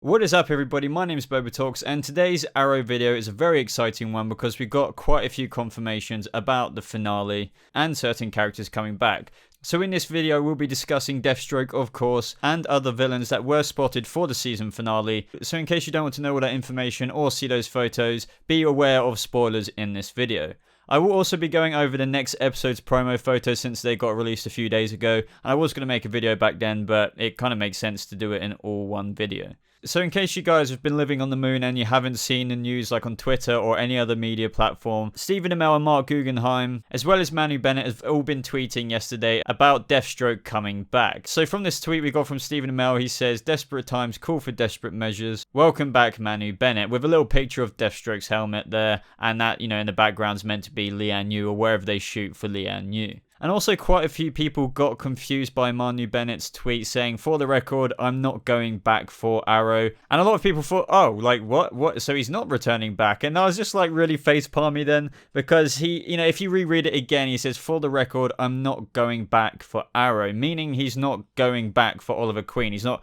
What is up, everybody? My name is BobaTalks, and today's Arrow video is a very exciting one because we got quite a few confirmations about the finale and certain characters coming back. So in this video, we'll be discussing Deathstroke, of course, and other villains that were spotted for the season finale. So in case you don't want to know all that information or see those photos, be aware of spoilers in this video. I will also be going over the next episode's promo photos since they got released a few days ago. And I was going to make a video back then, but it kind of makes sense to do it in all one video. So in case you guys have been living on the moon and you haven't seen the news like on Twitter or any other media platform, Stephen Amell and Mark Guggenheim, as well as Manu Bennett, have all been tweeting yesterday about Deathstroke coming back. So from this tweet we got from Stephen Amell, he says, "Desperate times call for desperate measures. Welcome back, Manu Bennett," with a little picture of Deathstroke's helmet there, and that, in the background's meant to be Lian Yu, or wherever they shoot for Lian Yu. And also quite a few people got confused by Manu Bennett's tweet saying, "For the record, I'm not going back for Arrow." And a lot of people thought, oh, like what? So he's not returning back. And I was just like really facepalmy then, because he, if you reread it again, he says, "For the record, I'm not going back for Arrow," meaning he's not going back for Oliver Queen. He's not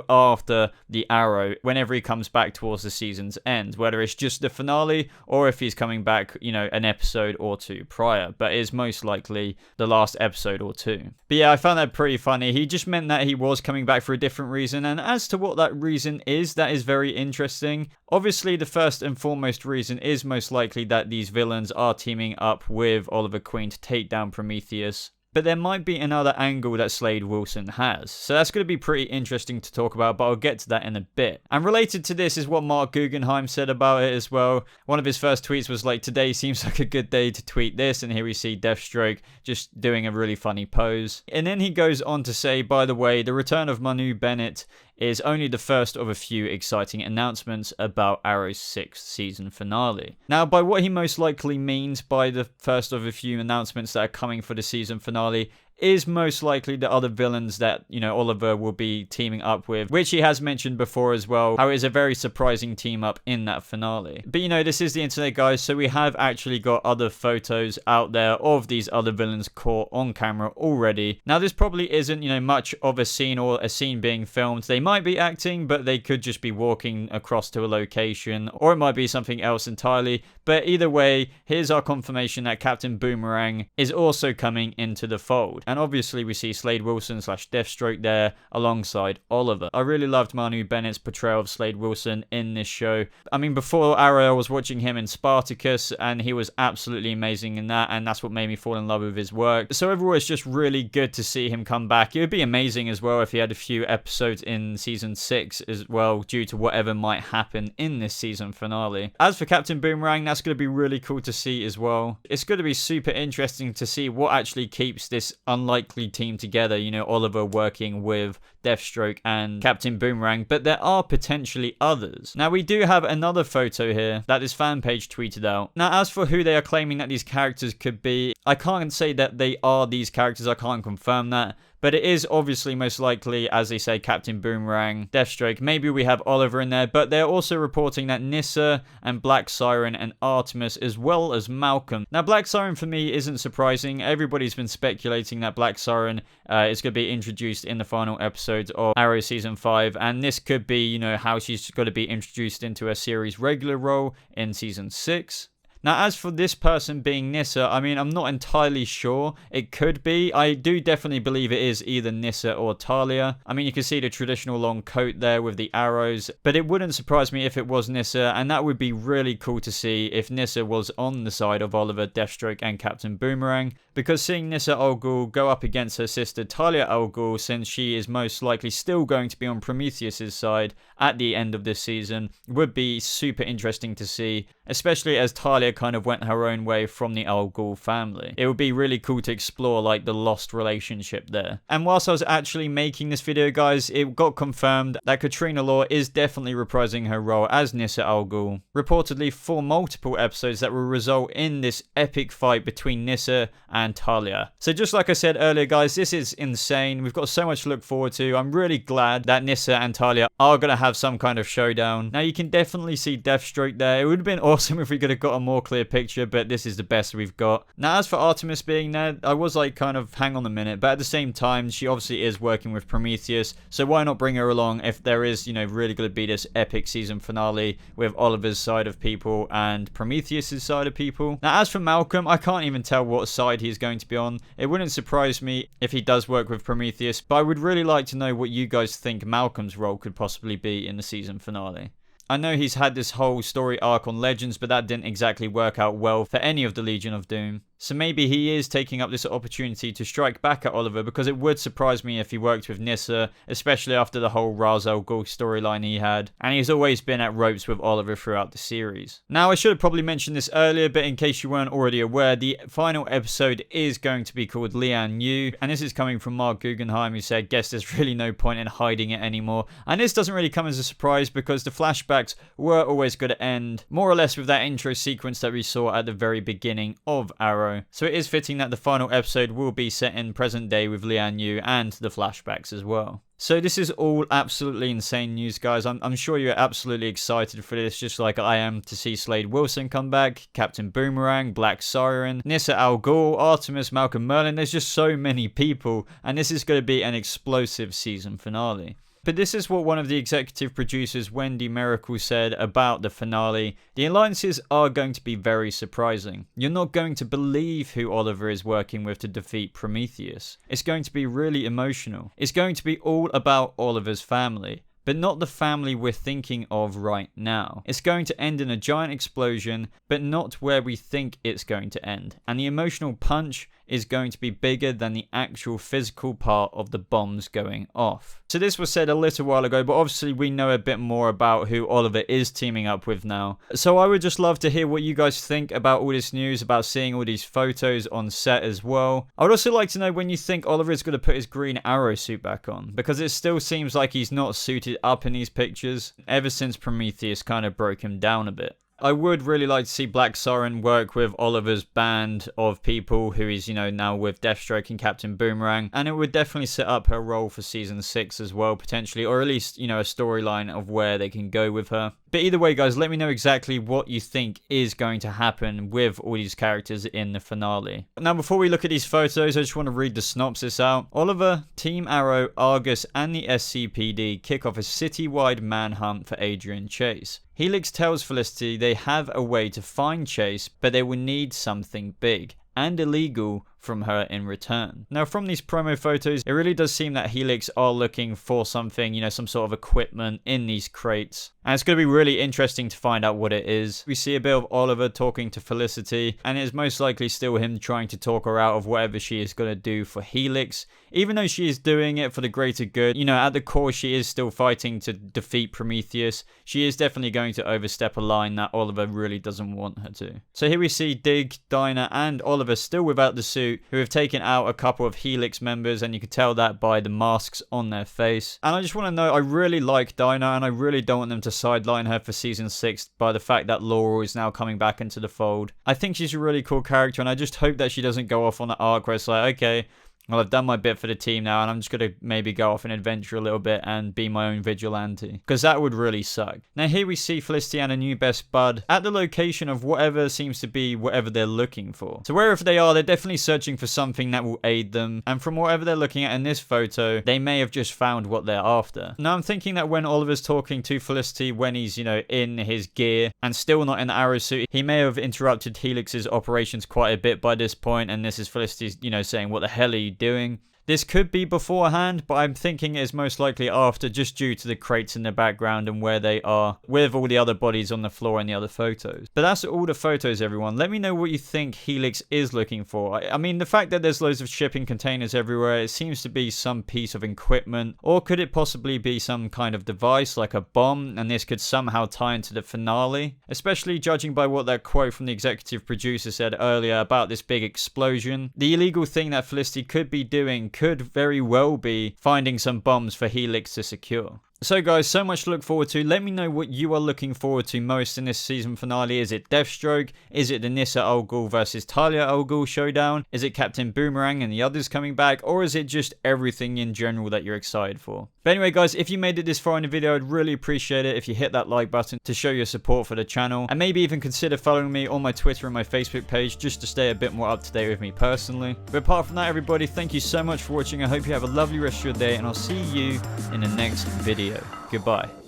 after the Arrow whenever he comes back towards the season's end, whether it's just the finale or if he's coming back, an episode or two prior, but it's most likely the last episode or two. But yeah, I found that pretty funny. He just meant that he was coming back for a different reason, and as to what that reason is, that is very interesting. Obviously, the first and foremost reason is most likely that these villains are teaming up with Oliver Queen to take down Prometheus. But there might be another angle that Slade Wilson has. So that's going to be pretty interesting to talk about, but I'll get to that in a bit. And related to this is what Mark Guggenheim said about it as well. One of his first tweets was like, "Today seems like a good day to tweet this," and here we see Deathstroke just doing a really funny pose. And then he goes on to say, "By the way, the return of Manu Bennett is only the first of a few exciting announcements about Arrow's 6th season finale." Now, by what he most likely means by the first of a few announcements that are coming for the season finale is most likely the other villains that, Oliver will be teaming up with, which he has mentioned before as well, how it is a very surprising team up in that finale. But this is the internet, guys, so we have actually got other photos out there of these other villains caught on camera already. Now, this probably isn't, much of a scene or a scene being filmed. They might be acting, but they could just be walking across to a location, or it might be something else entirely. But either way, here's our confirmation that Captain Boomerang is also coming into the fold. And obviously we see Slade Wilson / Deathstroke there alongside Oliver. I really loved Manu Bennett's portrayal of Slade Wilson in this show. I mean, before Arrow, I was watching him in Spartacus, and he was absolutely amazing in that, and that's what made me fall in love with his work. So overall, it's just really good to see him come back. It would be amazing as well if he had a few episodes in season 6 as well, due to whatever might happen in this season finale. As for Captain Boomerang, that's going to be really cool to see as well. It's going to be super interesting to see what actually keeps this unlikely team together, Oliver working with Deathstroke and Captain Boomerang, but there are potentially others. Now, we do have another photo here that this fan page tweeted out. Now, as for who they are claiming that these characters could be, I can't say that they are these characters, I can't confirm that. But it is obviously most likely, as they say, Captain Boomerang, Deathstroke. Maybe we have Oliver in there, but they're also reporting that Nyssa and Black Siren and Artemis, as well as Malcolm. Now, Black Siren for me isn't surprising. Everybody's been speculating that Black Siren is going to be introduced in the final episode of Arrow Season 5, and this could be, how she's going to be introduced into a series regular role in Season 6. Now, as for this person being Nyssa, I mean, I'm not entirely sure. It could be. I do definitely believe it is either Nyssa or Talia. I mean, you can see the traditional long coat there with the arrows, but it wouldn't surprise me if it was Nyssa, and that would be really cool to see if Nyssa was on the side of Oliver, Deathstroke, and Captain Boomerang, because seeing Nyssa Al Ghul go up against her sister Talia Al Ghul, since she is most likely still going to be on Prometheus's side at the end of this season, would be super interesting to see, especially as Talia kind of went her own way from the Al Ghul family. It would be really cool to explore like the lost relationship there. And whilst I was actually making this video, guys, it got confirmed that Katrina Law is definitely reprising her role as Nyssa Al Ghul, reportedly for multiple episodes that will result in this epic fight between Nyssa and Talia. So just like I said earlier, guys, this is insane. We've got so much to look forward to. I'm really glad that Nyssa and Talia are going to have some kind of showdown. Now, you can definitely see Deathstroke there. It would have been awesome if we could have got a more clear picture, but this is the best we've got. Now, as for Artemis being there, I was like kind of hang on a minute, but at the same time, she obviously is working with Prometheus, so why not bring her along if there is, really going to be this epic season finale with Oliver's side of people and Prometheus's side of people. Now, as for Malcolm, I can't even tell what side he's going to be on. It wouldn't surprise me if he does work with Prometheus, but I would really like to know what you guys think Malcolm's role could possibly be in the season finale. I know he's had this whole story arc on Legends, but that didn't exactly work out well for any of the Legion of Doom. So maybe he is taking up this opportunity to strike back at Oliver, because it would surprise me if he worked with Nyssa, especially after the whole Ra's al Ghul storyline he had, and he's always been at ropes with Oliver throughout the series. Now, I should have probably mentioned this earlier, but in case you weren't already aware, the final episode is going to be called Lian Yu, and this is coming from Mark Guggenheim, who said, "Guess there's really no point in hiding it anymore." And this doesn't really come as a surprise, because the flashbacks were always going to end more or less with that intro sequence that we saw at the very beginning of Arrow. So it is fitting that the final episode will be set in present day with Lian Yu and the flashbacks as well. So this is all absolutely insane news, guys. I'm sure you're absolutely excited for this, just like I am to see Slade Wilson come back, Captain Boomerang, Black Siren, Nyssa Al Ghul, Artemis, Malcolm Merlin. There's just so many people, and this is going to be an explosive season finale. But this is what one of the executive producers, Wendy Miracle, said about the finale. The alliances are going to be very surprising. You're not going to believe who Oliver is working with to defeat Prometheus. It's going to be really emotional. It's going to be all about Oliver's family, but not the family we're thinking of right now. It's going to end in a giant explosion, but not where we think it's going to end. And the emotional punch is going to be bigger than the actual physical part of the bombs going off. So this was said a little while ago, but obviously we know a bit more about who Oliver is teaming up with now. So I would just love to hear what you guys think about all this news, about seeing all these photos on set as well. I would also like to know when you think Oliver is going to put his Green Arrow suit back on, because it still seems like he's not suited up in these pictures ever since Prometheus kind of broke him down a bit. I would really like to see Black Siren work with Oliver's band of people who he's, now with Deathstroke and Captain Boomerang. And it would definitely set up her role for Season 6 as well, potentially. Or at least, a storyline of where they can go with her. But either way, guys, let me know exactly what you think is going to happen with all these characters in the finale. Now, before we look at these photos, I just want to read the synopsis out. Oliver, Team Arrow, Argus, and the SCPD kick off a citywide manhunt for Adrian Chase. Helix tells Felicity they have a way to find Chase, but they will need something big and illegal from her in return. Now, from these promo photos, it really does seem that Helix are looking for something, some sort of equipment in these crates. And it's going to be really interesting to find out what it is. We see a bit of Oliver talking to Felicity, and it is most likely still him trying to talk her out of whatever she is going to do for Helix. Even though she is doing it for the greater good, at the core she is still fighting to defeat Prometheus. She is definitely going to overstep a line that Oliver really doesn't want her to. So here we see Dig, Dinah, and Oliver still without the suit, who have taken out a couple of Helix members, and you can tell that by the masks on their face. And I just want to know, I really like Dinah, and I really don't want them to sideline her for Season 6 by the fact that Laurel is now coming back into the fold. I think she's a really cool character, and I just hope that she doesn't go off on an arc where it's like, okay, well, I've done my bit for the team now, and I'm just going to maybe go off and adventure a little bit and be my own vigilante. Because that would really suck. Now, here we see Felicity and a new best bud at the location of whatever seems to be whatever they're looking for. So wherever they are, they're definitely searching for something that will aid them. And from whatever they're looking at in this photo, they may have just found what they're after. Now, I'm thinking that when Oliver's talking to Felicity, when he's, in his gear and still not in the Arrow suit, he may have interrupted Helix's operations quite a bit by this point. And this is Felicity's, saying, what the hell are you doing? This could be beforehand, but I'm thinking it is most likely after, just due to the crates in the background and where they are with all the other bodies on the floor in the other photos. But that's all the photos, everyone. Let me know what you think Helix is looking for. I mean, the fact that there's loads of shipping containers everywhere, it seems to be some piece of equipment. Or could it possibly be some kind of device like a bomb, and this could somehow tie into the finale? Especially judging by what that quote from the executive producer said earlier about this big explosion. The illegal thing that Felicity could be doing could very well be finding some bombs for Helix to secure. So guys, so much to look forward to. Let me know what you are looking forward to most in this season finale. Is it Deathstroke? Is it the Nyssa Al Ghul versus Talia Al Ghul showdown? Is it Captain Boomerang and the others coming back? Or is it just everything in general that you're excited for? But anyway guys, if you made it this far in the video, I'd really appreciate it if you hit that like button to show your support for the channel. And maybe even consider following me on my Twitter and my Facebook page just to stay a bit more up to date with me personally. But apart from that everybody, thank you so much for watching. I hope you have a lovely rest of your day and I'll see you in the next video. Goodbye.